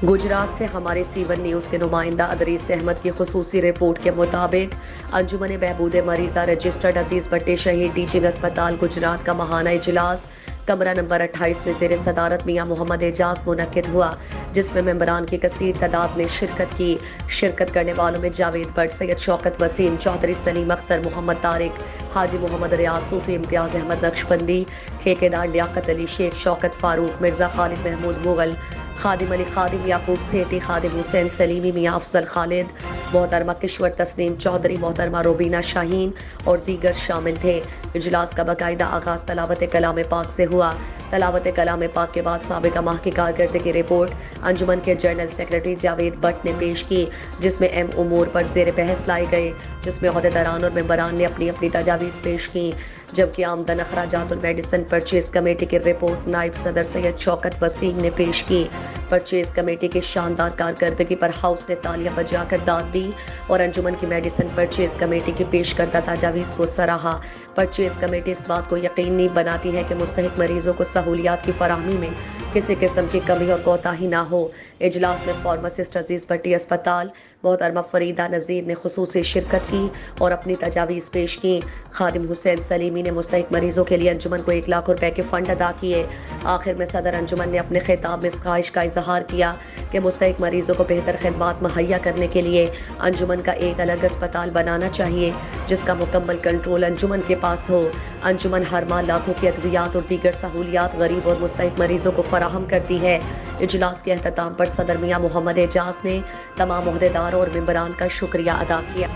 गुजरात से हमारे C1 news के नुमाइंदा अदरीस अहमद की खुसूसी रिपोर्ट के मुताबिक अंजुमन बहबूद मरीज़ा रजिस्टर्ड अजीज़ भट्टी शहीद टीचिंग अस्पताल गुजरात का महाना इजलास कमरा नंबर 28 में ज़ेर सदारत मियाँ मोहम्मद एजाज मुनक्किद हुआ, जिसमें मेंबरान की कसीर तादाद ने शिरकत की। शिरकत करने वालों में जावेद भट्ट, सैयद शौकत वसीम, चौधरी सलीम अख्तर, मोहम्मद तारिक, हाजी मोहम्मद रियाज, सूफी इम्तियाज़ अहमद नक्शबंदी, ठेकेदार लियाकत अली शेख, शौकत फारूक, मिर्ज़ा खालिद महमूद मुगल, खादिम अली खादिम, याकूब सेठी, खादिम हुसैन सलीमी, मियाँ अफजल खालिद, मोहतरमा किश्वर तस्नीम चौधरी, मोहतरमा रोबीना शाहीन और दीगर शामिल थे। इजलास का बाकायदा आगाज़ तलावत कलाम पाक से हुआ। तलावत कलाम पाक के बाद साबिका माह की कारकर्दगी रिपोर्ट अंजुमन के जनरल सेक्रेटरी जावेद भट्ट ने पेश की, जिसमें अहम उमूर पर ज़ेर बहस लाए गए, जिसमें ओहदेदारान और मेंबरान ने अपनी अपनी तजावीज़ पेश की। जबकि आमदन अखराजातुल मेडिसिन परचेज कमेटी की रिपोर्ट नायब सदर सैयद शौकत वसीम ने पेश की। परचेज कमेटी की शानदार कारकर्दगी पर हाउस ने तालियां बजाकर दाद दी और अंजुमन की मेडिसिन परचेज कमेटी की पेश करदा तजावीज़ को सराहा। परचेज कमेटी इस बात को यकीनी बनाती है कि मुस्तहिक मरीजों को सहूलियात की फराहमी में किसी किस्म की कमी और कोताही ना हो। इजलास में फार्मासिस्ट अजीज़ भट्टी अस्पताल मोहतरमा फरीदा नज़ीर ने खुसूसी शिरकत की और अपनी तजावीज़ पेश की। खादिम हुसैन सलीमी ने मुस्तहिक मरीजों के लिए अंजुमन को 1 लाख रुपए के फंड अदा किए। आखिर में सदर अंजुमन ने अपने खिताब में इस ख्वाहिश का इजहार किया कि मुस्तहिक मरीजों को बेहतर खिदमात मुहैया करने के लिए अंजुमन का एक अलग अस्पताल बनाना चाहिए, जिसका मुकम्मल कंट्रोल अंजुमन के पास हो। अंजुमन हर माह लाखों की अद्वियात और दीगर सहूलियात गरीब और मुस्तहिक मरीजों को फराहम करती है। इजलास के अख्ताम पर सदर मियाँ मोहम्मद एजाज ने तमाम ओहदेदारों और मेंबरान का शुक्रिया अदा किया।